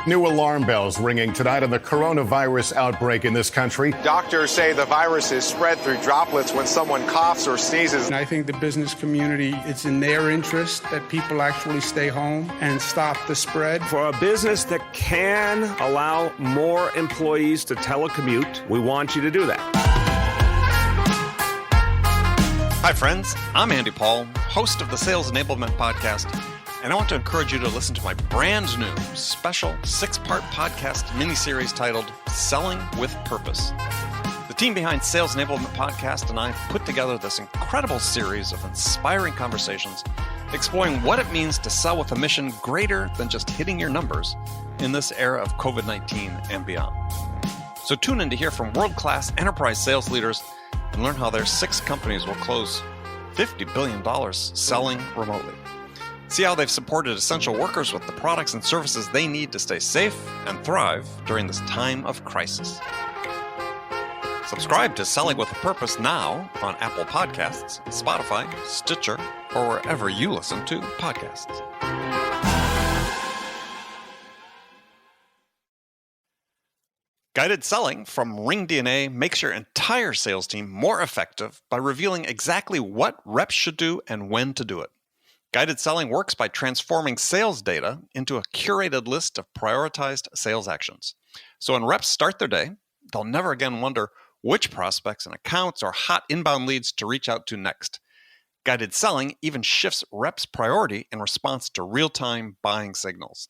New alarm bells ringing tonight on the coronavirus outbreak in this country. Doctors say the virus is spread through droplets when someone coughs or sneezes. And I think the business community, it's in their interest that people actually stay home and stop the spread. For a business that can allow more employees to telecommute, we want you to do that. Hi, friends. I'm Andy Paul, host of the Sales Enablement Podcast, and I want to encourage you to listen to my brand new special 6-part podcast miniseries titled Selling with Purpose. The team behind Sales Enablement Podcast and I put together this incredible series of inspiring conversations exploring what it means to sell with a mission greater than just hitting your numbers in this era of COVID-19 and beyond. So tune in to hear from world-class enterprise sales leaders and learn how their 6 companies will close $50 billion selling remotely. See how they've supported essential workers with the products and services they need to stay safe and thrive during this time of crisis. Subscribe to Selling with a Purpose now on Apple Podcasts, Spotify, Stitcher, or wherever you listen to podcasts. Guided selling from RingDNA makes your entire sales team more effective by revealing exactly what reps should do and when to do it. Guided selling works by transforming sales data into a curated list of prioritized sales actions. So when reps start their day, they'll never again wonder which prospects and accounts or hot inbound leads to reach out to next. Guided selling even shifts reps' priority in response to real-time buying signals.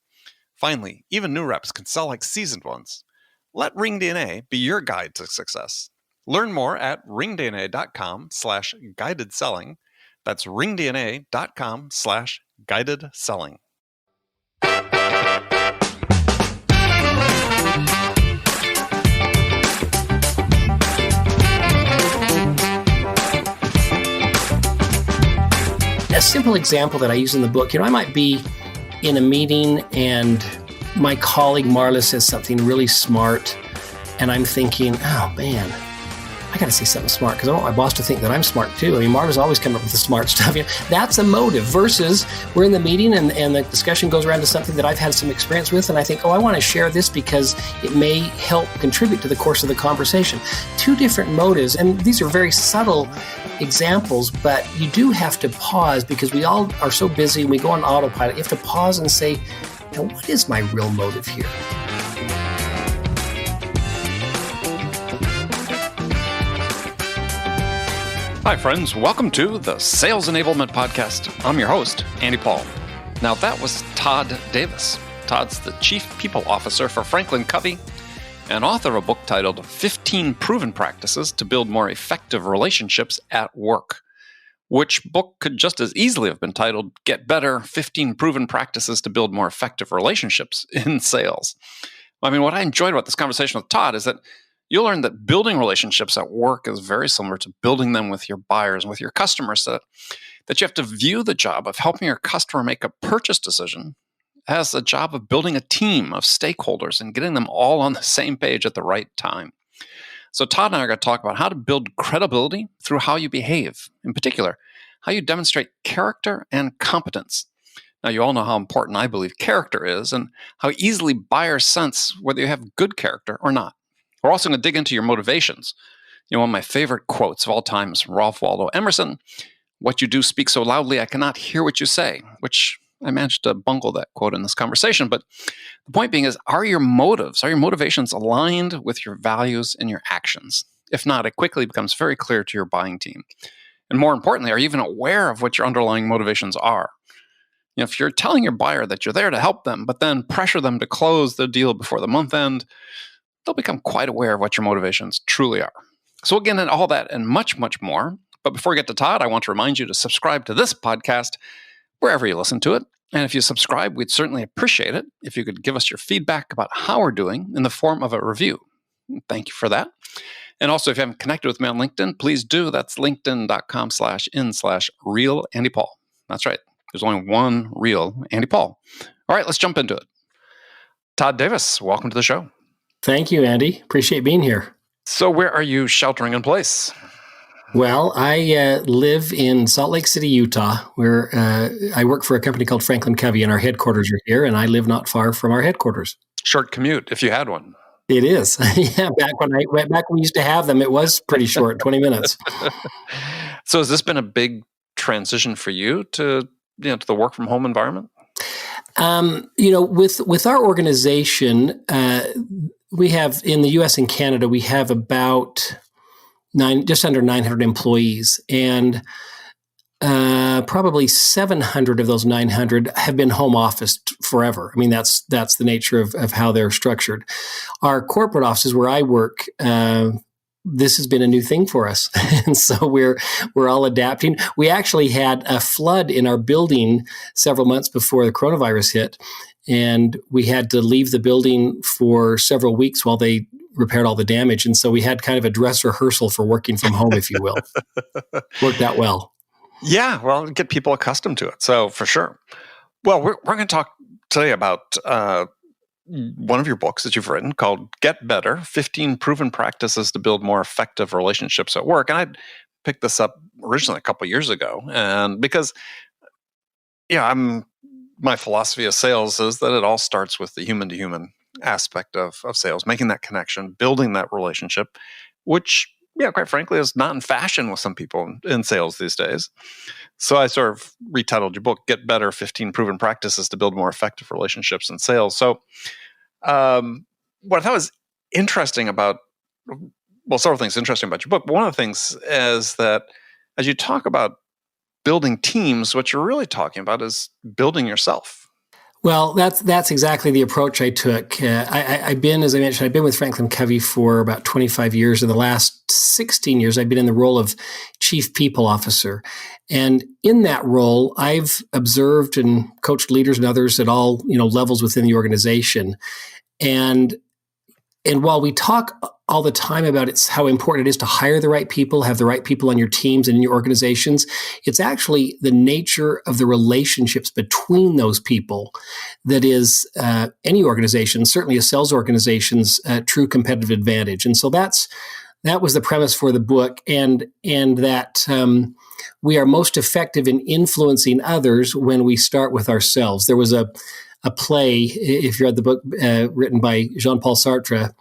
Finally, even new reps can sell like seasoned ones. Let RingDNA be your guide to success. Learn more at ringdna.com/guided selling. That's ringdna.com/guided selling. A simple example that I use in the book, I might be in a meeting and my colleague Marla says something really smart and I'm thinking, oh man, I got to say something smart because I want my boss to think that I'm smart too. I mean, Marla's always coming up with the smart stuff. That's a motive versus we're in the meeting and the discussion goes around to something that I've had some experience with and I think, I want to share this because it may help contribute to the course of the conversation. 2 different motives, and these are very subtle examples, but you do have to pause because we all are so busy and we go on autopilot. You have to pause and say, now, what is my real motive here? Hi, friends. Welcome to the Sales Enablement Podcast. I'm your host, Andy Paul. Now, that was Todd Davis. Todd's the Chief People Officer for FranklinCovey and author of a book titled 15 Proven Practices to Build More Effective Relationships at Work, which book could just as easily have been titled Get Better, 15 Proven Practices to Build More Effective Relationships in Sales. I mean, what I enjoyed about this conversation with Todd is that you'll learn that building relationships at work is very similar to building them with your buyers and with your customers, that you have to view the job of helping your customer make a purchase decision as a job of building a team of stakeholders and getting them all on the same page at the right time. So Todd and I are going to talk about how to build credibility through how you behave. In particular, how you demonstrate character and competence. Now, you all know how important I believe character is and how easily buyers sense whether you have good character or not. We're also going to dig into your motivations. One of my favorite quotes of all time is from Ralph Waldo Emerson, "What you do speaks so loudly I cannot hear what you say," which I managed to bungle that quote in this conversation. But the point being is, are your motivations aligned with your values and your actions? If not, it quickly becomes very clear to your buying team. And more importantly, are you even aware of what your underlying motivations are? If you're telling your buyer that you're there to help them, but then pressure them to close the deal before the month end, they'll become quite aware of what your motivations truly are. So we'll get into all that and much, much more. But before we get to Todd, I want to remind you to subscribe to this podcast wherever you listen to it. And if you subscribe, we'd certainly appreciate it if you could give us your feedback about how we're doing in the form of a review. Thank you for that. And also, if you haven't connected with me on LinkedIn, please do. That's linkedin.com/in/real Andy Paul. That's right. There's only one real Andy Paul. All right, let's jump into it. Todd Davis, welcome to the show. Thank you, Andy. Appreciate being here. So where are you sheltering in place? Well, I live in Salt Lake City, Utah, where I work for a company called FranklinCovey, and our headquarters are here, and I live not far from our headquarters. Short commute, if you had one. It is. Yeah, back when we used to have them, it was pretty short, 20 minutes. So has this been a big transition for you to the work from home environment? With our organization, we have in the U.S. and Canada, we have about just under 900 employees, and probably 700 of those 900 have been home officed forever. I mean, that's the nature of how they're structured. Our corporate offices where I work, this has been a new thing for us. And so we're all adapting. We actually had a flood in our building several months before the coronavirus hit, and we had to leave the building for several weeks while they repaired all the damage. And so we had kind of a dress rehearsal for working from home, if you will. Worked out well. Yeah, well, get people accustomed to it. So for sure. Well, we're going to talk today about one of your books that you've written called Get Better, 15 Proven Practices to Build More Effective Relationships at Work. And I picked this up originally a couple years ago. And because, my philosophy of sales is that it all starts with the human-to-human aspect of sales, making that connection, building that relationship, which, quite frankly, is not in fashion with some people in sales these days. So I sort of retitled your book, Get Better, 15 Proven Practices to Build More Effective Relationships in Sales. So what I thought was interesting about, several things interesting about your book, but one of the things is that as you talk about building teams, what you're really talking about is building yourself. Well, that's exactly the approach I took. I've been, as I mentioned, I've been with FranklinCovey for about 25 years. In the last 16 years, I've been in the role of Chief People Officer. And in that role, I've observed and coached leaders and others at all, levels within the organization. And while we talk all the time about how important it is to hire the right people, have the right people on your teams and in your organizations, it's actually the nature of the relationships between those people that is any organization, certainly a sales organization's true competitive advantage. And so that was the premise for the book, and that we are most effective in influencing others when we start with ourselves. There was a play, if you read the book, written by Jean-Paul Sartre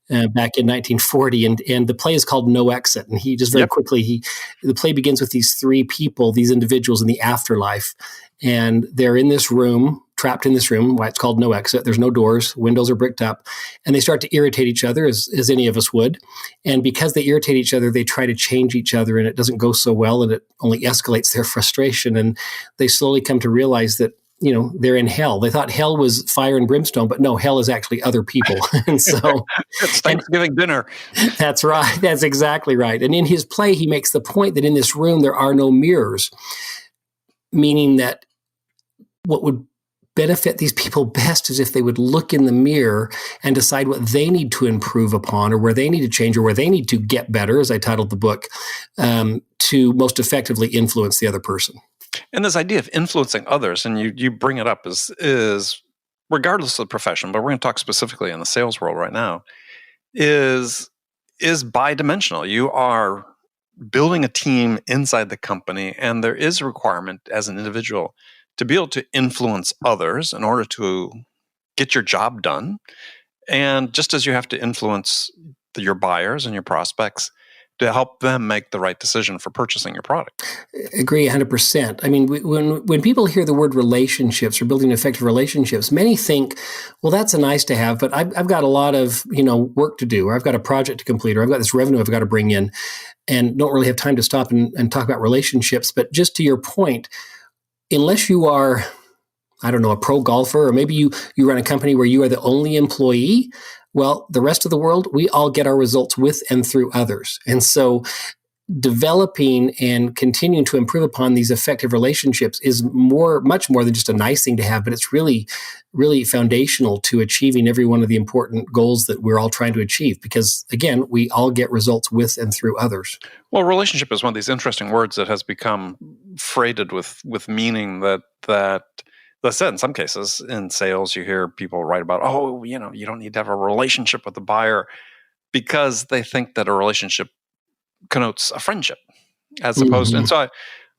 back in 1940, and the play is called No Exit. And he just very quickly, the play begins with these three people, these individuals in the afterlife, and they're in this room, trapped in this room, why it's called No Exit. There's no doors, windows are bricked up, and they start to irritate each other as any of us would. And because they irritate each other, they try to change each other, and it doesn't go so well, and it only escalates their frustration. And they slowly come to realize that they're in hell. They thought hell was fire and brimstone, but no, hell is actually other people. And so it's Thanksgiving dinner. That's right. That's exactly right. And in his play, he makes the point that in this room, there are no mirrors, meaning that what would benefit these people best is if they would look in the mirror and decide what they need to improve upon, or where they need to change, or where they need to get better, as I titled the book, to most effectively influence the other person. And this idea of influencing others, and you bring it up, is regardless of the profession, but we're going to talk specifically in the sales world right now, is bidimensional. You are building a team inside the company, and there is a requirement as an individual to be able to influence others in order to get your job done. And just as you have to influence your buyers and your prospects to help them make the right decision for purchasing your product. Agree 100%. I mean, when people hear the word relationships or building effective relationships, many think, well, that's a nice to have, but I've got a lot of work to do, or I've got a project to complete, or I've got this revenue I've got to bring in, and don't really have time to stop and talk about relationships. But just to your point, unless you are, I don't know, a pro golfer, or maybe you run a company where you are the only employee, well, the rest of the world, we all get our results with and through others. And so developing and continuing to improve upon these effective relationships is much more than just a nice thing to have, but it's really, really foundational to achieving every one of the important goals that we're all trying to achieve. Because again, we all get results with and through others. Well, relationship is one of these interesting words that has become freighted with meaning that that's said in some cases in sales. You hear people write about, you don't need to have a relationship with the buyer, because they think that a relationship connotes a friendship as opposed to, and so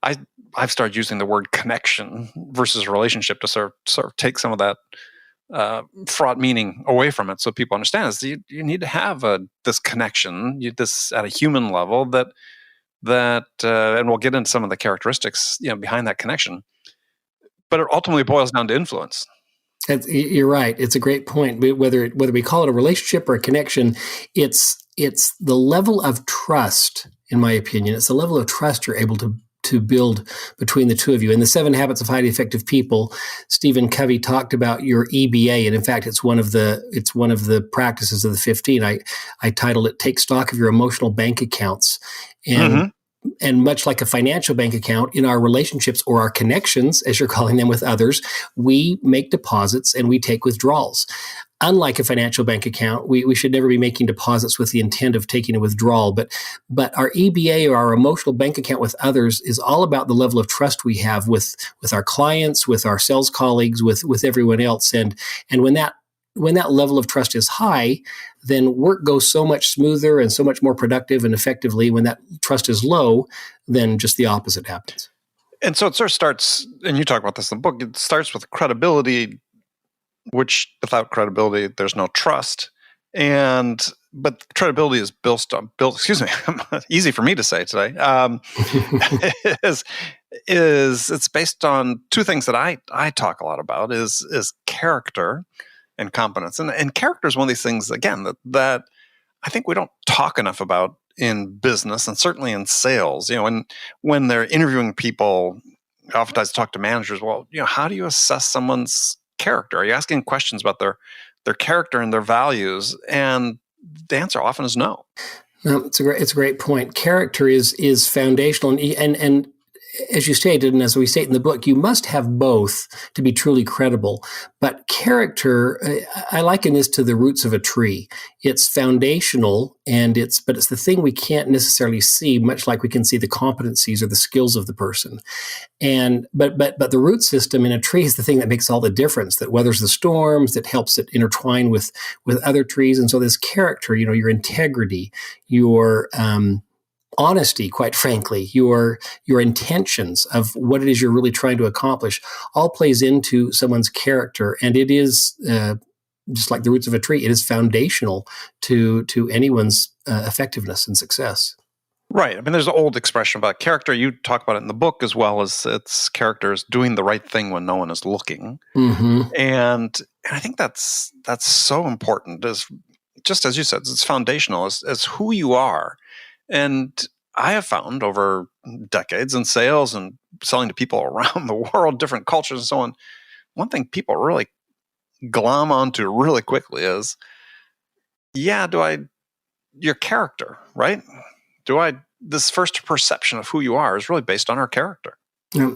I've started using the word connection versus relationship to sort of take some of that fraught meaning away from it, so people understand is you need to have this connection, this at a human level that and we'll get into some of the characteristics behind that connection. But it ultimately boils down to influence. You're right. It's a great point. Whether we call it a relationship or a connection, it's the level of trust, in my opinion. It's the level of trust you're able to build between the two of you. In the 7 Habits of Highly Effective People, Stephen Covey talked about your EBA, and in fact, it's one of the practices of the 15. I titled it "Take Stock of Your Emotional Bank Accounts," and much like a financial bank account, in our relationships or our connections, as you're calling them, with others, we make deposits and we take withdrawals. Unlike a financial bank account, we should never be making deposits with the intent of taking a withdrawal. But our EBA, or our emotional bank account with others, is all about the level of trust we have with our clients, with our sales colleagues, with everyone else. And when that level of trust is high, then work goes so much smoother and so much more productive and effectively. When that trust is low, then just the opposite happens. And so it sort of starts, and you talk about this in the book, it starts with credibility, which without credibility, there's no trust. But credibility is built, excuse me, easy for me to say today, is it's based on two things that I talk a lot about is character and competence. And character is one of these things, again, that I think we don't talk enough about in business and certainly in sales. When they're interviewing people, oftentimes talk to managers, well, how do you assess someone's character? Are you asking questions about their character and their values? And the answer often is no. It's a great point. Character is foundational, and as you stated, and as we state in the book, you must have both to be truly credible. But character, I liken this to the roots of a tree. It's foundational, but it's the thing we can't necessarily see, much like we can see the competencies or the skills of the person. But the root system in a tree is the thing that makes all the difference, that weathers the storms, that helps it intertwine with other trees. And so this character, your integrity, your honesty, quite frankly, your intentions of what it is you're really trying to accomplish, all plays into someone's character. And it is just like the roots of a tree, it is foundational to anyone's effectiveness and success. Right. I mean, there's an old expression about character. You talk about it in the book, as well as its characters doing the right thing when no one is looking. Mm-hmm. And I think that's so important. Just as you said, it's foundational as who you are. And I have found over decades in sales and selling to people around the world, different cultures and so on, one thing people really glom onto really quickly is, your character, right? This first perception of who you are is really based on our character.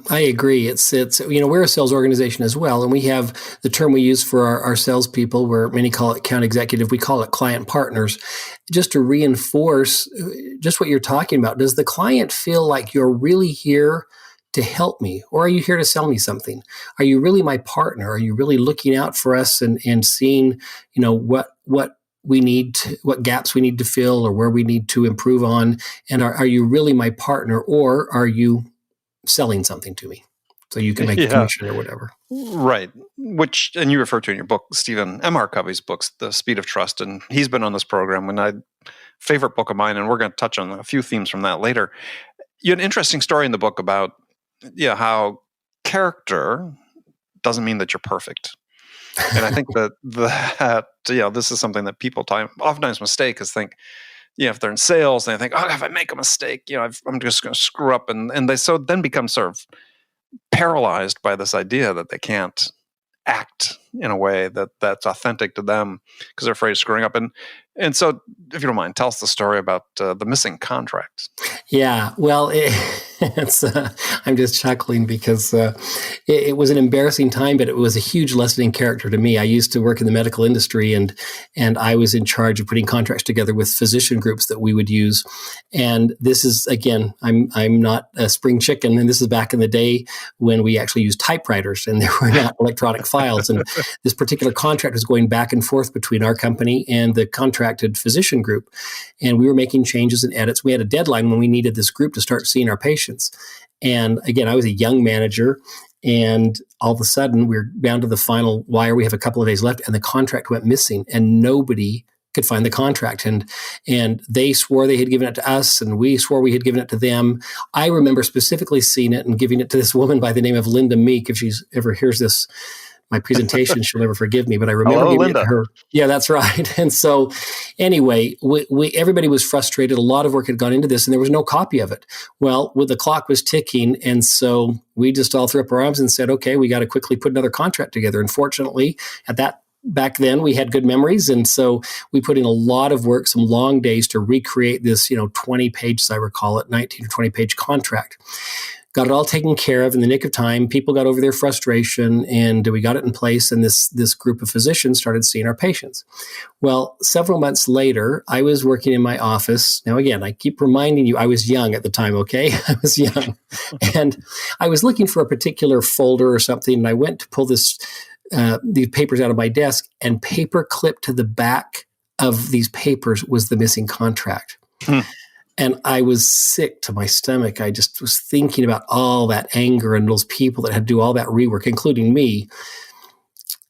I agree. It's we're a sales organization as well, and we have the term we use for our salespeople, where many call it account executive, we call it client partners, just to reinforce just what you're talking about. Does the client feel like you're really here to help me, or are you here to sell me something? Are you really my partner? Are you really looking out for us and seeing what we need, what gaps we need to fill, or where we need to improve on? And are you really my partner, or are you selling something to me so you can make a commission or whatever? Right. And you refer to in your book, Stephen M.R. Covey's books, The Speed of Trust. And he's been on this program, and favorite book of mine, and we're going to touch on a few themes from that later. You had an interesting story in the book about how character doesn't mean that you're perfect. And I think that this is something that people oftentimes mistake, is think, if they're in sales and they think, if I make a mistake, I'm just going to screw up. And they then become sort of paralyzed by this idea that they can't act in a way that's authentic to them because they're afraid of screwing up. And so, if you don't mind, tell us the story about the missing contract. Yeah, well, I'm just chuckling because it was an embarrassing time, but it was a huge lesson in character to me. I used to work in the medical industry, and I was in charge of putting contracts together with physician groups that we would use. And this is, again, I'm not a spring chicken, and this is back in the day when we actually used typewriters and there were not electronic files. And this particular contract was going back and forth between our company and the contracted physician group. And we were making changes and edits. We had a deadline when we needed this group to start seeing our patients. And again, I was a young manager, And all of a sudden, we're down to the final wire. We have a couple of days left, and the contract went missing, and nobody could find the contract. And they swore they had given it to us, and we swore we had given it to them. I remember specifically seeing it and giving it to this woman by the name of Linda Meek. If she's ever hears this, my presentation, she'll never forgive me, but I remember giving it to her. Yeah, that's right. And so anyway, we everybody was frustrated. A lot of work had gone into this, and there was no copy of it. Well, the clock was ticking, and so we just all threw up our arms and said, okay, we got to quickly put another contract together. And fortunately, back then we had good memories, and so we put in a lot of work, some long days to recreate this 20 pages, I recall it, 19 or 20 page contract. Got it all taken care of in the nick of time. People got over their frustration, and we got it in place, and this group of physicians started seeing our patients. Well, several months later, I was working in my office. Now, again, I keep reminding you, I was young at the time, okay? I was young. And I was looking for a particular folder or something, and I went to pull these papers out of my desk, and paper clipped to the back of these papers was the missing contract. And I was sick to my stomach. I just was thinking about all that anger and those people that had to do all that rework, including me.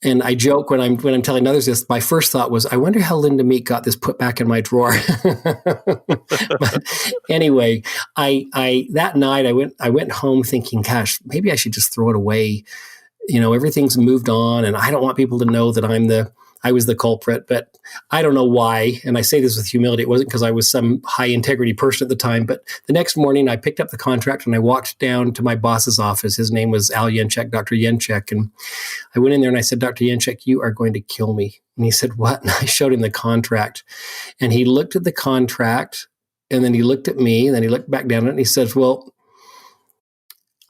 And I joke when I'm telling others this, my first thought was, I wonder how Linda Meek got this put back in my drawer. But anyway, I that night I went home thinking, gosh, maybe I should just throw it away. Everything's moved on, and I don't want people to know that I was the culprit, but I don't know why. And I say this with humility. It wasn't because I was some high integrity person at the time, but the next morning I picked up the contract and I walked down to my boss's office. His name was Al Yenchek, Dr. Yenchek. And I went in there and I said, Dr. Yenchek, you are going to kill me. And he said, what? And I showed him the contract, and he looked at the contract, and then he looked at me, and then he looked back down at it, and he says, well,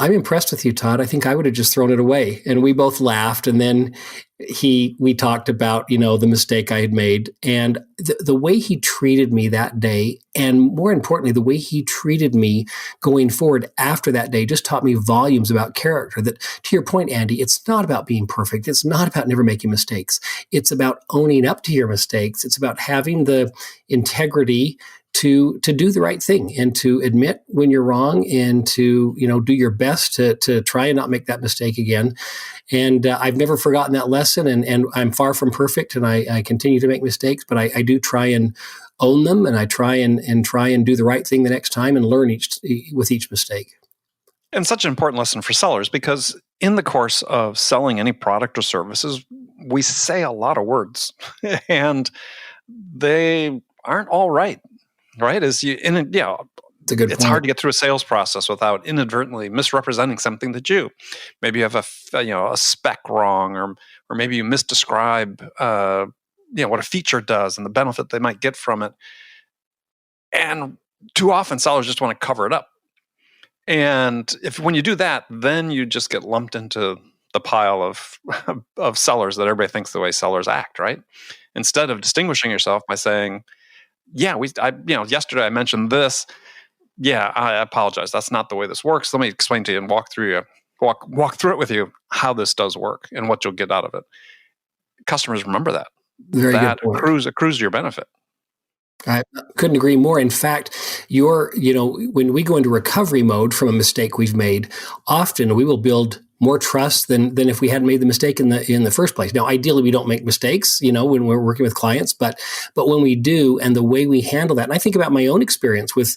I'm impressed with you, Todd. I think I would have just thrown it away. And we both laughed. And then we talked about, the mistake I had made, and the way he treated me that day. And more importantly, the way he treated me going forward after that day just taught me volumes about character. That, to your point, Andy, it's not about being perfect. It's not about never making mistakes. It's about owning up to your mistakes. It's about having the integrity to do the right thing and to admit when you're wrong, and to do your best to try and not make that mistake again. And I've never forgotten that lesson, and I'm far from perfect, and I continue to make mistakes, but I do try and own them, and I try and do the right thing the next time and learn with each mistake. And such an important lesson for sellers, because in the course of selling any product or services, we say a lot of words and they aren't all right. Right? It's hard to get through a sales process without inadvertently misrepresenting something that maybe you have a spec wrong, or maybe you misdescribe what a feature does and the benefit they might get from it. And too often sellers just want to cover it up. And when you do that, then you just get lumped into the pile of sellers that everybody thinks the way sellers act, right? Instead of distinguishing yourself by saying, yesterday I mentioned this. Yeah, I apologize. That's not the way this works. Let me explain to you and walk through it with you how this does work and what you'll get out of it. Customers remember that. That accrues to your benefit. I couldn't agree more. In fact, when we go into recovery mode from a mistake we've made, often we will build more trust than if we hadn't made the mistake in the first place. Now, ideally, we don't make mistakes, when we're working with clients, but when we do, and the way we handle that, and I think about my own experience with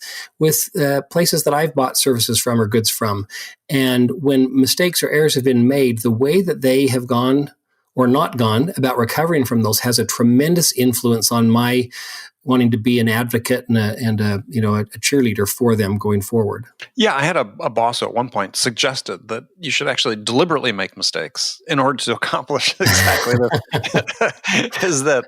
places that I've bought services from or goods from, and when mistakes or errors have been made, the way that they have gone or not gone about recovering from those has a tremendous influence on my wanting to be an advocate and a cheerleader for them going forward. Yeah, I had a boss at one point suggested that you should actually deliberately make mistakes in order to accomplish exactly that.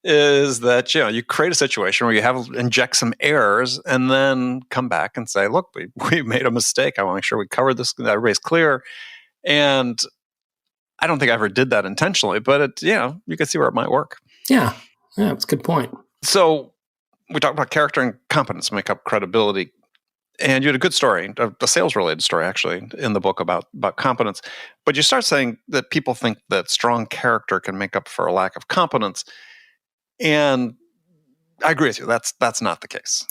Is that you create a situation where you inject some errors and then come back and say, look, we made a mistake. I want to make sure we covered this, that everybody's clear. And I don't think I ever did that intentionally, but you can see where it might work. Yeah, that's a good point. So we talked about character and competence make up credibility. And you had a good story, a sales-related story, actually, in the book about competence. But you start saying that people think that strong character can make up for a lack of competence. And I agree with you. That's not the case.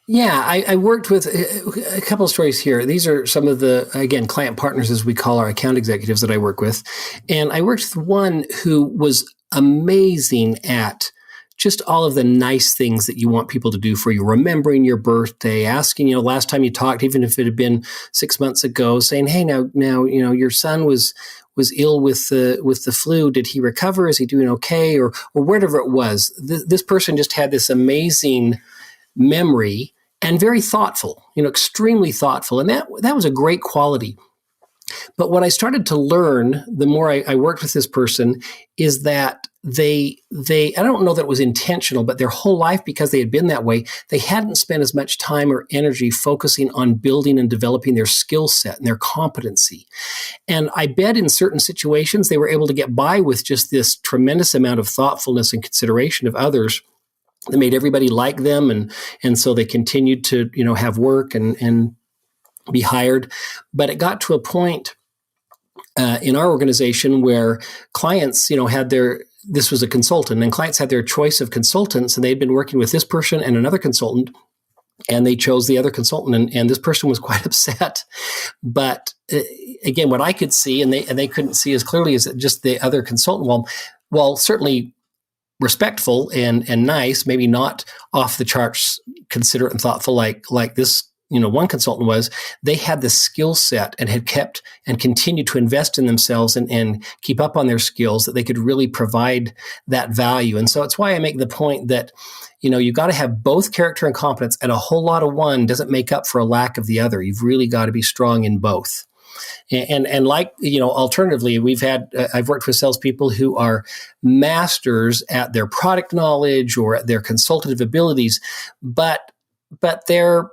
Yeah, I worked with a couple of stories here. These are some of the, again, client partners, as we call our account executives that I work with. And I worked with one who was amazing at just all of the nice things that you want people to do for you, remembering your birthday, asking, last time you talked, even if it had been 6 months ago, saying, hey, now, your son was ill with the flu. Did he recover? Is he doing okay? Or whatever it was. This person just had this amazing memory and very thoughtful, extremely thoughtful. And that was a great quality. But what I started to learn, the more I worked with this person, is that they I don't know that it was intentional, but their whole life, because they had been that way, they hadn't spent as much time or energy focusing on building and developing their skill set and their competency. And I bet in certain situations, they were able to get by with just this tremendous amount of thoughtfulness and consideration of others that made everybody like them. And so they continued to, have work and be hired. But it got to a point in our organization where clients, this was a consultant, and clients had their choice of consultants, and they'd been working with this person and another consultant, and they chose the other consultant, and this person was quite upset. But again, what I could see, and they couldn't see as clearly as just the other consultant, while certainly respectful and nice, maybe not off the charts, considerate and thoughtful like this one consultant was, they had the skill set and had kept and continued to invest in themselves and keep up on their skills that they could really provide that value. And so it's why I make the point that, you got to have both character and competence, and a whole lot of one doesn't make up for a lack of the other. You've really got to be strong in both. And like, alternatively, I've worked with salespeople who are masters at their product knowledge or at their consultative abilities, but they're,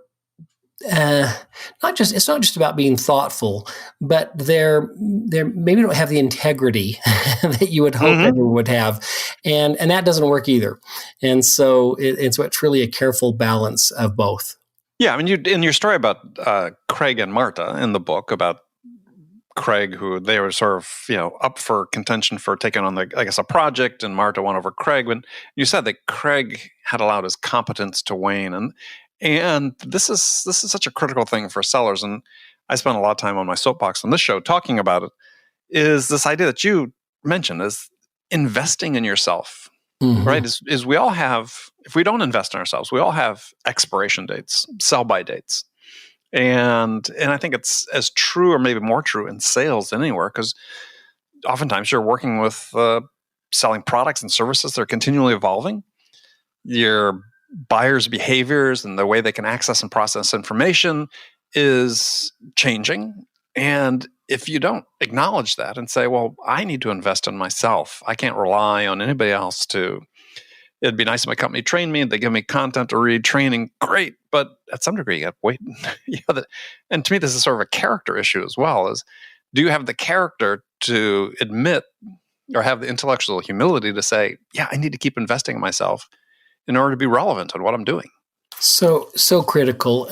it's not just about being thoughtful, but they're maybe don't have the integrity that you would hope everyone would have, and that doesn't work either. And so it's really a careful balance of both. Yeah, I mean, in your story about Craig and Marta in the book about Craig, who they were sort of up for contention for taking on a project, and Marta won over Craig. When you said that Craig had allowed his competence to wane, and this is such a critical thing for sellers, and I spent a lot of time on my soapbox on this show talking about it, is this idea that you mentioned, is investing in yourself, right? Is we all have, if we don't invest in ourselves, we all have expiration dates, sell-by dates. And I think it's as true or maybe more true in sales than anywhere, because oftentimes you're working with selling products and services that are continually evolving. Your buyers' behaviors and the way they can access and process information is changing. And if you don't acknowledge that and say, well, I need to invest in myself, I can't rely on anybody else it'd be nice if my company trained me, they give me content to read, training, great. But at some degree, you have to wait. And to me, this is sort of a character issue as well, is do you have the character to admit or have the intellectual humility to say, yeah, I need to keep investing in myself in order to be relevant on what I'm doing? So critical.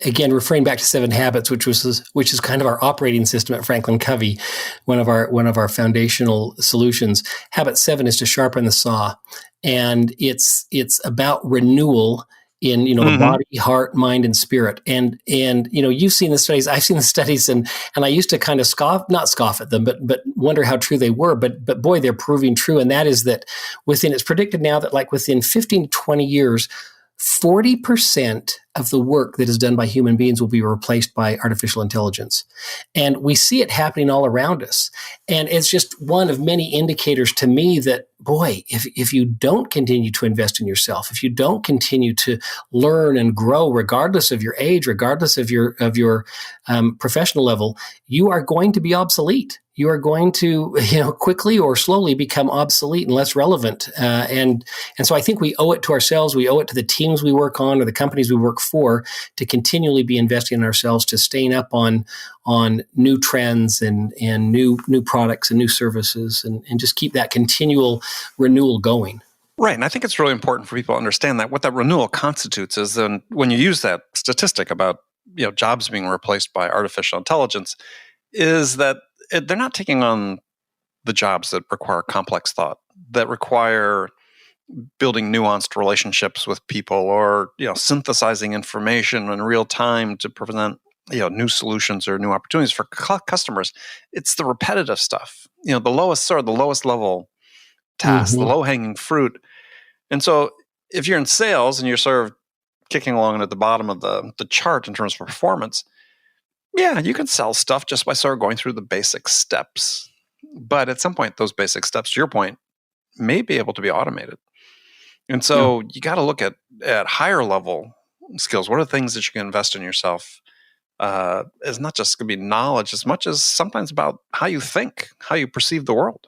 Again, referring back to 7 Habits, which is kind of our operating system at FranklinCovey, one of our foundational solutions. Habit 7 is to sharpen the saw, and it's about renewal in the body, heart, mind, and spirit. And you've seen the studies, I've seen the studies, and I used to kind of not scoff at them, but wonder how true they were. But boy, they're proving true. And that is that it's predicted now that within 15 to 20 years, 40% of the work that is done by human beings will be replaced by artificial intelligence. And we see it happening all around us. And it's just one of many indicators to me that, boy, if you don't continue to invest in yourself, if you don't continue to learn and grow, regardless of your age, regardless of your professional level, you are going to be obsolete. You are going to, quickly or slowly become obsolete and less relevant. And so I think we owe it to ourselves. We owe it to the teams we work on or the companies we work for to continually be investing in ourselves, to staying up on new trends and new products and new services, and just keep that continual renewal going. Right. And I think it's really important for people to understand that what that renewal constitutes is then when you use that statistic about jobs being replaced by artificial intelligence, is that they're not taking on the jobs that require complex thought, that require building nuanced relationships with people, or synthesizing information in real time to present new solutions or new opportunities for customers. It's the repetitive stuff, the lowest level tasks, the low hanging fruit. And so if you're in sales and you're sort of kicking along at the bottom of the chart in terms of performance, yeah, you can sell stuff just by sort of going through the basic steps. But at some point, those basic steps, to your point, may be able to be automated. And so you got to look at higher level skills. What are the things that you can invest in yourself? It's not just going to be knowledge as much as sometimes about how you think, how you perceive the world.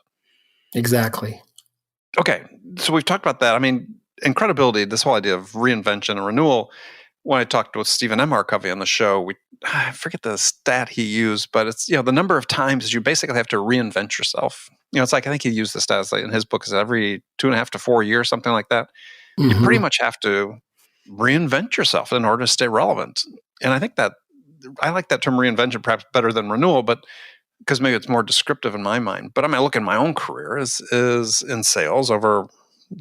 Exactly. Okay, so we've talked about that. I mean, in credibility, this whole idea of reinvention and renewal, when I talked with Stephen M. R. Covey on the show, I forget the stat he used, but it's the number of times you basically have to reinvent yourself. It's like, I think he used the stats in his book, is every 2.5 to 4 years, something like that. You pretty much have to reinvent yourself in order to stay relevant. And I think that I like that term reinvention perhaps better than renewal, but because maybe it's more descriptive in my mind. But I mean, I look at my own career is in sales over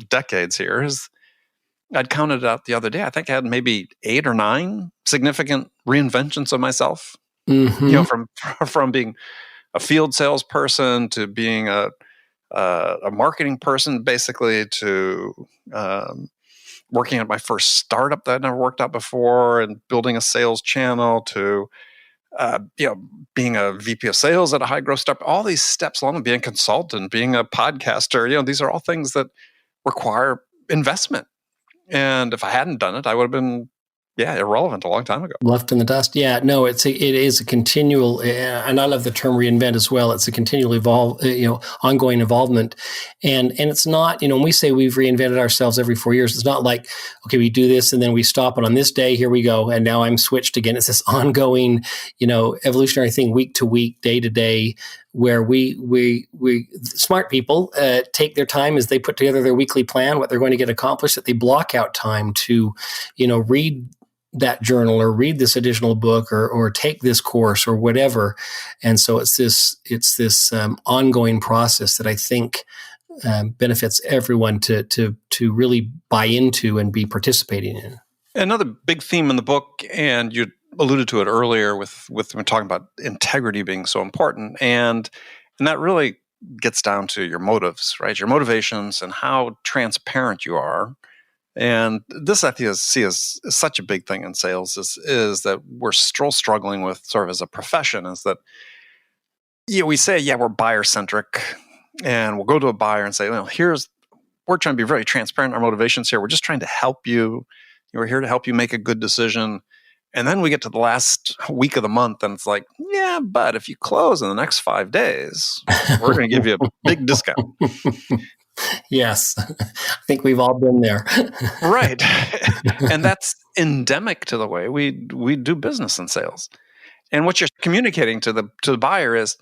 decades here. I'd counted it out the other day. I think I had maybe 8 or 9 significant reinventions of myself. From being a field salesperson to being a marketing person, basically, to working at my first startup that I'd never worked at before, and building a sales channel, to being a VP of sales at a high growth startup. All these steps along, being a consultant, being a podcaster. These are all things that require investment. And if I hadn't done it, I would have been irrelevant a long time ago. Left in the dust. Yeah, no, it is a continual, and I love the term reinvent as well. It's a continual ongoing involvement. And it's not, when we say we've reinvented ourselves every 4 years, it's not like, okay, we do this and then we stop, and on this day, here we go, and now I'm switched again. It's this ongoing, evolutionary thing, week to week, day to day, where we smart people take their time as they put together their weekly plan, what they're going to get accomplished, that they block out time to, read that journal or read this additional book or take this course or whatever. And so it's this ongoing process that I think benefits everyone to really buy into and be participating in. Another big theme in the book, and you alluded to it earlier with when talking about integrity being so important, and that really gets down to your motives, right? Your motivations and how transparent you are. And this I see as such a big thing in sales is that we're still struggling with sort of as a profession, is that we say, we're buyer centric, and we'll go to a buyer and say, well, we're trying to be very transparent in our motivations here. We're just trying to help you. We're here to help you make a good decision. And then we get to the last week of the month, and it's like, but if you close in the next 5 days, we're going to give you a big discount. Yes, I think we've all been there. Right. And that's endemic to the way we do business in sales. And what you're communicating to the buyer is,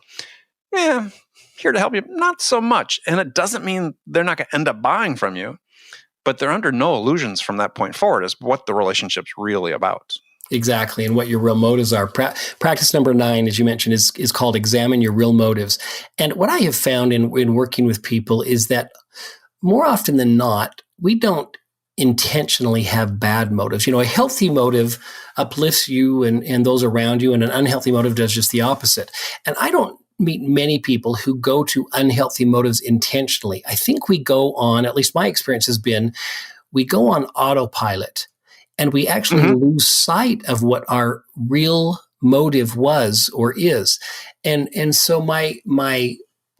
here to help you, not so much. And it doesn't mean they're not going to end up buying from you, but they're under no illusions from that point forward as what the relationship's really about. Exactly, and what your real motives are. Practice number 9, as you mentioned, is called examine your real motives. And what I have found in working with people is that more often than not, we don't intentionally have bad motives. A healthy motive uplifts you and those around you, and an unhealthy motive does just the opposite. And I don't meet many people who go to unhealthy motives intentionally. I think we go on, at least my experience has been, we go on autopilot. And we actually lose sight of what our real motive was or is. And so my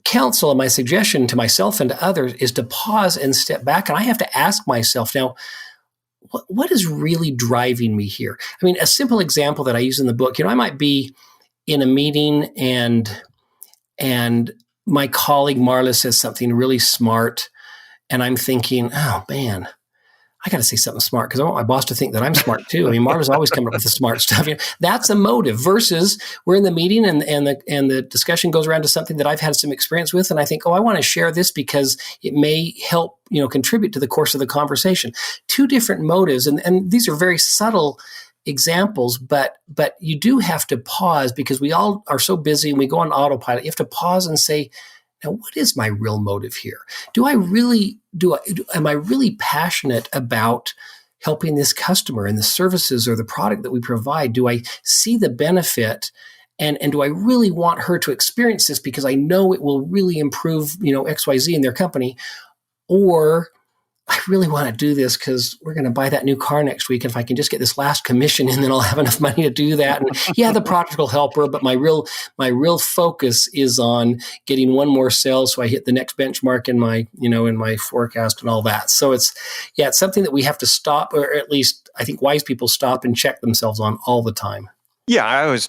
counsel and my suggestion to myself and to others is to pause and step back. And I have to ask myself now, what is really driving me here? I mean, a simple example that I use in the book, I might be in a meeting and my colleague Marla says something really smart. And I'm thinking, oh man, I got to say something smart because I want my boss to think that I'm smart too. I mean, Marla's always coming up with the smart stuff. That's a motive versus we're in the meeting and the discussion goes around to something that I've had some experience with. And I think, I want to share this because it may help, contribute to the course of the conversation. 2 different motives. And these are very subtle examples, but you do have to pause because we all are so busy and we go on autopilot. You have to pause and say, now what is my real motive here? Am I really passionate about helping this customer and the services or the product that we provide? Do I see the benefit? And do I really want her to experience this because I know it will really improve, XYZ in their company? Or I really want to do this because we're going to buy that new car next week. And if I can just get this last commission in, then I'll have enough money to do that. And yeah, the product will help her, but my real focus is on getting one more sale so I hit the next benchmark in my, in my forecast and all that. So it's something that we have to stop, or at least I think wise people stop and check themselves on all the time. Yeah, I always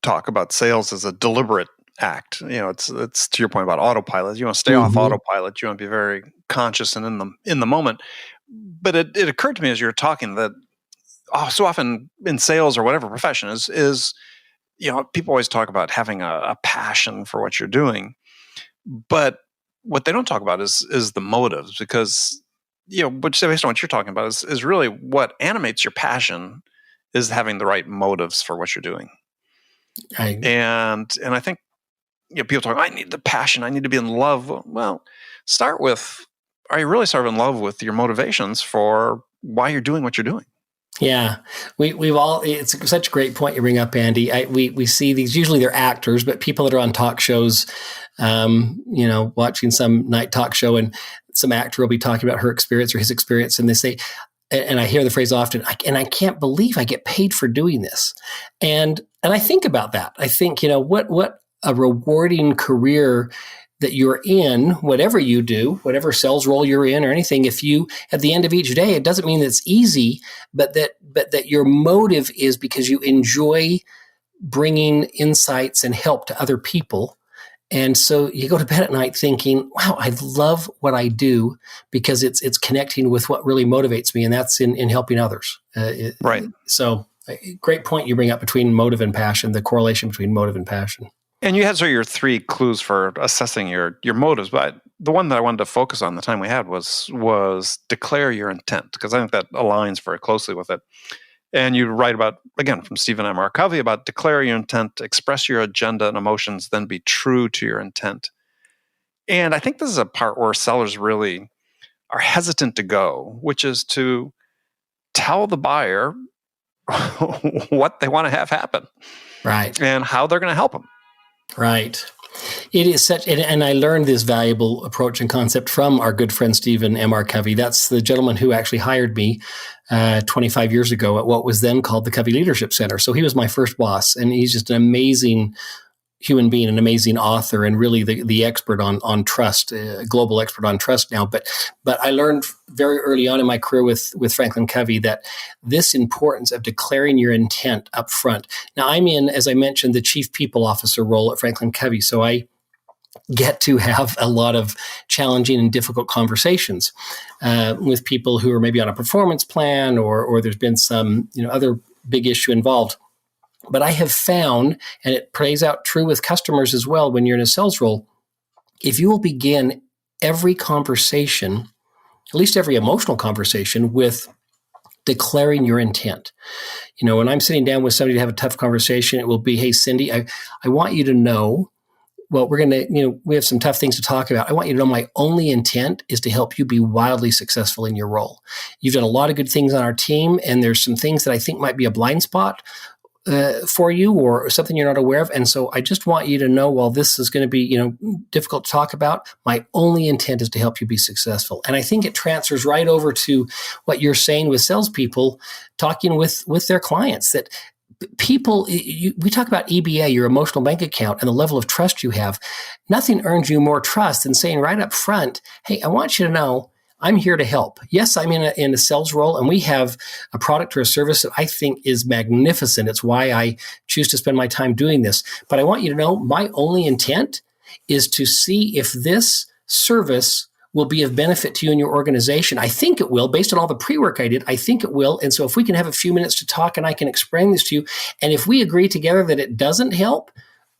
talk about sales as a deliberate act. It's to your point about autopilot. You want to stay off autopilot. You want to be very conscious and in the moment. But it occurred to me as you were talking that so often in sales or whatever profession is people always talk about having a passion for what you're doing, but what they don't talk about is the motives, because which based on what you're talking about is really what animates your passion is having the right motives for what you're doing. And I think people talk, I need the passion, I need to be in love. Well, start with, are you really sort of in love with your motivations for why you're doing what you're doing? Yeah, we've all. It's such a great point you bring up, Andy. We see these. Usually they're actors, but people that are on talk shows, watching some night talk show, and some actor will be talking about her experience or his experience, and they say, and I hear the phrase often, I can't believe I get paid for doing this, and I think about that. I think what a rewarding career that you're in, whatever you do, whatever sales role you're in or anything, if you, at the end of each day, it doesn't mean that it's easy, but that your motive is because you enjoy bringing insights and help to other people. And so you go to bed at night thinking, wow, I love what I do because it's connecting with what really motivates me, and that's in helping others. Right. So great point you bring up between motive and passion, the correlation between motive and passion. And you had sort of your 3 clues for assessing your motives, but the one that I wanted to focus on the time we had was declare your intent, because I think that aligns very closely with it. And you write about, again, from Stephen M. R. Covey, about declare your intent, express your agenda and emotions, then be true to your intent. And I think this is a part where sellers really are hesitant to go, which is to tell the buyer what they want to have happen. Right. And how they're going to help them. Right. It is such, and I learned this valuable approach and concept from our good friend Stephen M. R. Covey. That's the gentleman who actually hired me 25 years ago at what was then called the Covey Leadership Center. So he was my first boss, and he's just an amazing human being, an amazing author, and really the expert on trust, global expert on trust now. But I learned very early on in my career with FranklinCovey that this importance of declaring your intent up front. Now, I'm in, as I mentioned, the chief people officer role at FranklinCovey, so I get to have a lot of challenging and difficult conversations with people who are maybe on a performance plan, or there's been some other big issue involved. But I have found, and it plays out true with customers as well when you're in a sales role, if you will begin every conversation, at least every emotional conversation, with declaring your intent. When I'm sitting down with somebody to have a tough conversation, it will be, hey, Cindy, I want you to know, well, we're going to, we have some tough things to talk about. I want you to know my only intent is to help you be wildly successful in your role. You've done a lot of good things on our team, and there's some things that I think might be a blind spot for you, or something you're not aware of. And so I just want you to know, while this is going to be, difficult to talk about, my only intent is to help you be successful. And I think it transfers right over to what you're saying with salespeople talking with their clients, that people, we talk about EBA, your emotional bank account, and the level of trust you have. Nothing earns you more trust than saying right up front, hey, I want you to know I'm here to help. Yes, I'm in a sales role, and we have a product or a service that I think is magnificent. It's why I choose to spend my time doing this. But I want you to know my only intent is to see if this service will be of benefit to you and your organization. I think it will, based on all the pre-work I did. I think it will. And so if we can have a few minutes to talk and I can explain this to you, and if we agree together that it doesn't help,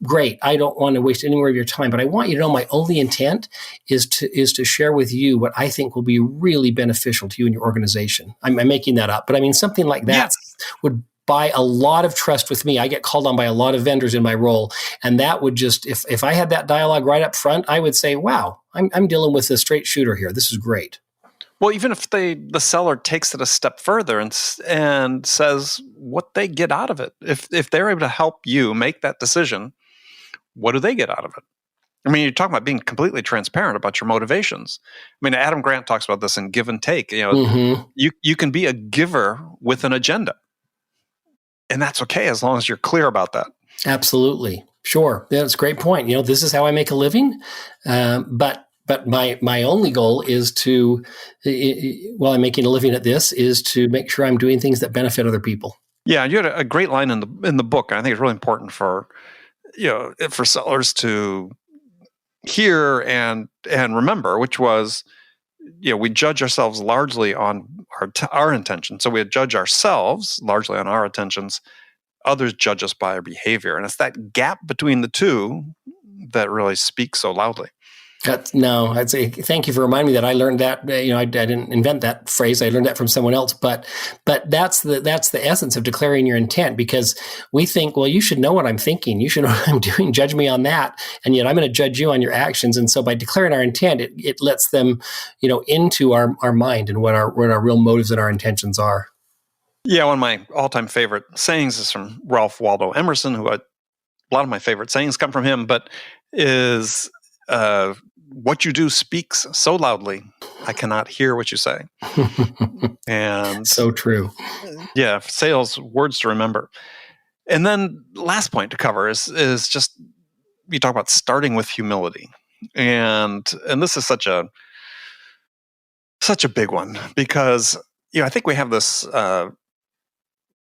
great. I don't want to waste any more of your time, but I want you to know my only intent is to share with you what I think will be really beneficial to you and your organization. I'm making that up, but I mean, something like that would buy a lot of trust with me. I get called on by a lot of vendors in my role. And that would just, if I had that dialogue right up front, I would say, wow, I'm dealing with a straight shooter here. This is great. Well, even if the seller takes it a step further and says what they get out of it, if they're able to help you make that decision, what do they get out of it? I mean, you're talking about being completely transparent about your motivations. I mean, Adam Grant talks about this in Give and Take. You can be a giver with an agenda, and that's okay as long as you're clear about that. Absolutely, sure. That's a great point. This is how I make a living, but my only goal is to, while I'm making a living at this, is to make sure I'm doing things that benefit other people. Yeah, you had a great line in the book. I think it's really important for sellers to hear and remember, which was, we judge ourselves largely on our intentions. So we judge ourselves largely on our intentions. Others judge us by our behavior, and it's that gap between the two that really speaks so loudly. I'd say thank you for reminding me that I learned that. I didn't invent that phrase. I learned that from someone else. But that's the essence of declaring your intent, because we think, well, you should know what I'm thinking. You should know what I'm doing. Judge me on that. And yet I'm going to judge you on your actions. And so by declaring our intent, it lets them, into our mind and what our real motives and our intentions are. Yeah, one of my all-time favorite sayings is from Ralph Waldo Emerson, who a lot of my favorite sayings come from him, but is what you do speaks so loudly, I cannot hear what you say. And so true. Yeah, sales, words to remember. And then last point to cover is just, you talk about starting with humility. And this is such a big one, because I think we have this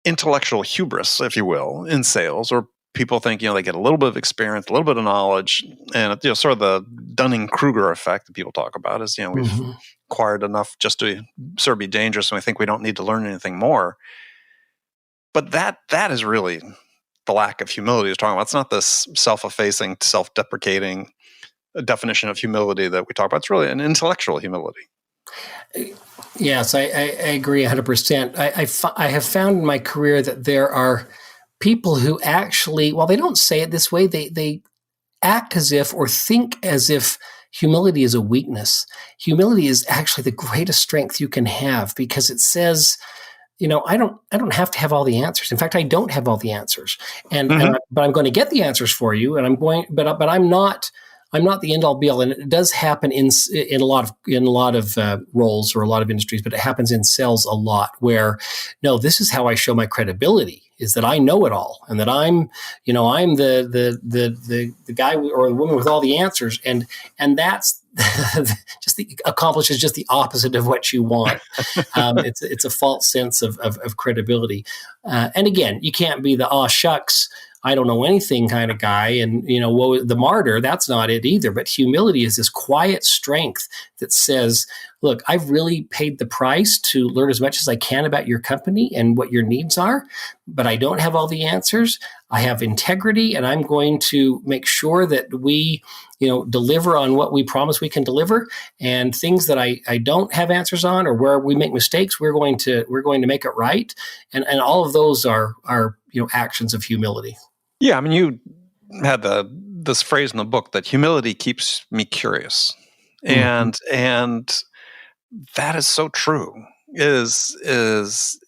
intellectual hubris, if you will, in sales, or people think, they get a little bit of experience, a little bit of knowledge, and sort of the Dunning-Kruger effect that people talk about is, we've acquired enough just to sort of be dangerous, and we think we don't need to learn anything more. But that is really the lack of humility is talking about. It's not this self-effacing, self-deprecating definition of humility that we talk about. It's really an intellectual humility. Yes, I agree 100%. I have found in my career that there are people who actually, while they don't say it this way, they act as if or think as if humility is a weakness. Humility is actually the greatest strength you can have, because it says, I don't have to have all the answers. In fact, I don't have all the answers, but I'm going to get the answers for you, and but I'm not the end all be all. And it does happen in a lot of roles or a lot of industries, but it happens in sales a lot, where no, this is how I show my credibility, is that I know it all, and that I'm the guy or the woman with all the answers, and that's accomplishes just the opposite of what you want. It's a false sense of credibility, and again, you can't be the aw shucks, I don't know anything kind of guy, and the martyr. That's not it either. But humility is this quiet strength that says, look, I've really paid the price to learn as much as I can about your company and what your needs are, but I don't have all the answers. I have integrity, and I'm going to make sure that we, deliver on what we promise we can deliver, and things that I don't have answers on, or where we make mistakes, we're going to make it right. And all of those are actions of humility. Yeah, I mean, you had this phrase in the book that humility keeps me curious, and that is so true. Is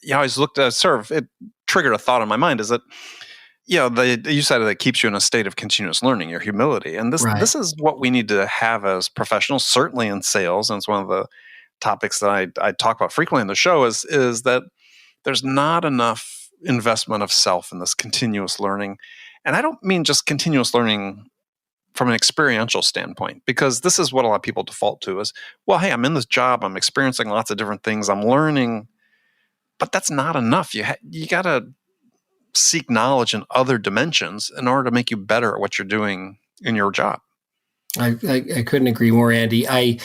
I always looked at it triggered a thought in my mind. Is that you said that it keeps you in a state of continuous learning, your humility, and this is what we need to have as professionals, certainly in sales, and it's one of the topics that I talk about frequently in the show. Is that there's not enough investment of self in this continuous learning. And I don't mean just continuous learning from an experiential standpoint, because this is what a lot of people default to is, well, hey, I'm in this job, I'm experiencing lots of different things, I'm learning, but that's not enough. You got to seek knowledge in other dimensions in order to make you better at what you're doing in your job. I couldn't agree more, Andy. I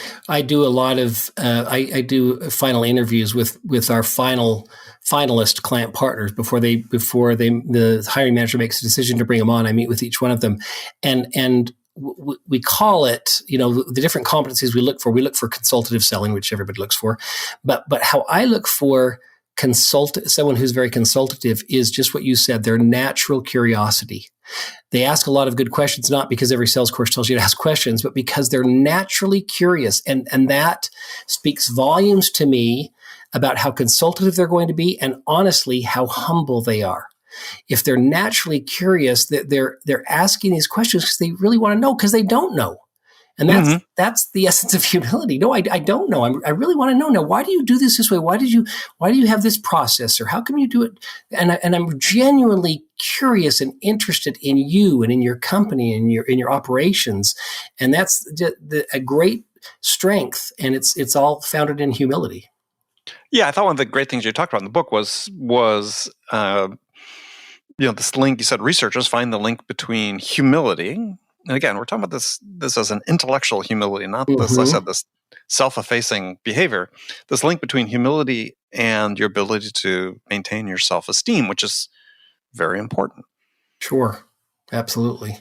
do a lot of I do final interviews with our finalist client partners before the hiring manager makes a decision to bring them on. I meet with each one of them, and we call it, the different competencies we look for. We look for consultative selling, which everybody looks for, but how I look for someone who's very consultative is just what you said, their natural curiosity. They ask a lot of good questions, not because every sales course tells you to ask questions, but because they're naturally curious. And that speaks volumes to me about how consultative they're going to be and honestly, how humble they are. If they're naturally curious, that they're asking these questions because they really want to know, because they don't know. And that's the essence of humility. No, I don't know. I really want to know. Now, why do you do this way? Why do you have this process? Or how come you do it? And I'm genuinely curious and interested in you and in your company and in your operations. And that's a great strength. And it's all founded in humility. Yeah, I thought one of the great things you talked about in the book was this link. You said researchers find the link between humility. And again, we're talking about this as an intellectual humility, not this, I said, this self-effacing behavior. This link between humility and your ability to maintain your self-esteem, which is very important. Sure, absolutely.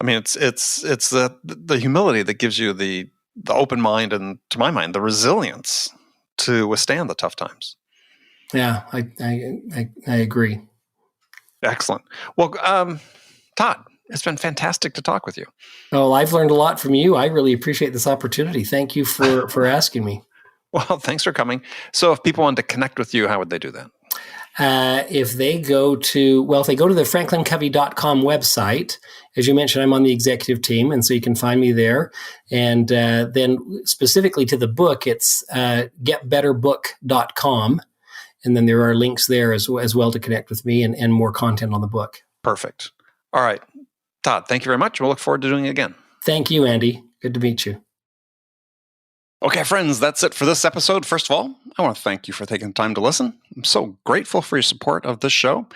I mean, it's the humility that gives you the open mind and, to my mind, the resilience to withstand the tough times. Yeah, I agree. Excellent. Well, Todd, it's been fantastic to talk with you. Oh, I've learned a lot from you. I really appreciate this opportunity. Thank you for asking me. Well, thanks for coming. So if people wanted to connect with you, how would they do that? If they go to the FranklinCovey.com website, as you mentioned, I'm on the executive team, and so you can find me there. And then specifically to the book, it's getbetterbook.com. And then there are links there as well to connect with me and more content on the book. Perfect. All right. Todd, thank you very much. We'll look forward to doing it again. Thank you, Andy. Good to meet you. Okay, friends, that's it for this episode. First of all, I want to thank you for taking the time to listen. I'm so grateful for your support of this show.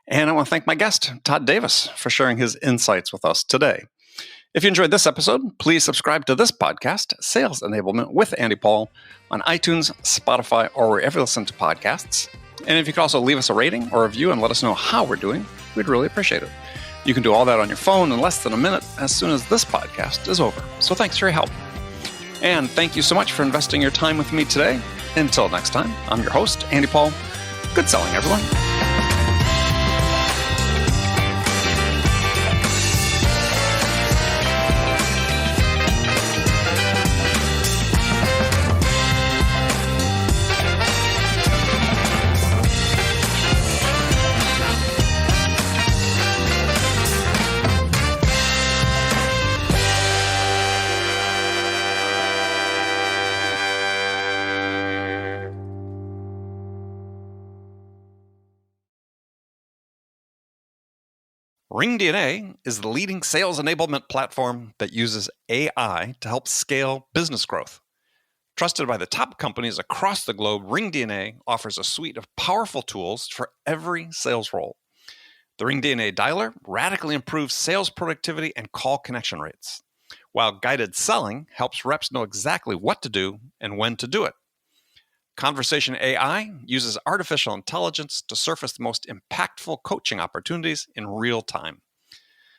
And I want to thank my guest, Todd Davis, for sharing his insights with us today. If you enjoyed this episode, please subscribe to this podcast, Sales Enablement with Andy Paul, on iTunes, Spotify, or wherever you listen to podcasts. And if you could also leave us a rating or a review and let us know how we're doing, we'd really appreciate it. You can do all that on your phone in less than a minute as soon as this podcast is over. So thanks for your help. And thank you so much for investing your time with me today. Until next time, I'm your host, Andy Paul. Good selling, everyone. RingDNA is the leading sales enablement platform that uses AI to help scale business growth. Trusted by the top companies across the globe, RingDNA offers a suite of powerful tools for every sales role. The RingDNA Dialer radically improves sales productivity and call connection rates, while guided selling helps reps know exactly what to do and when to do it. Conversation AI uses artificial intelligence to surface the most impactful coaching opportunities in real time.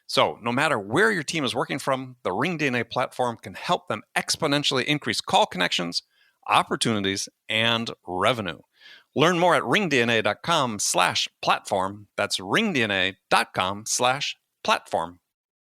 So, no matter where your team is working from, the RingDNA platform can help them exponentially increase call connections, opportunities, and revenue. Learn more at ringdna.com/platform. That's ringdna.com/platform.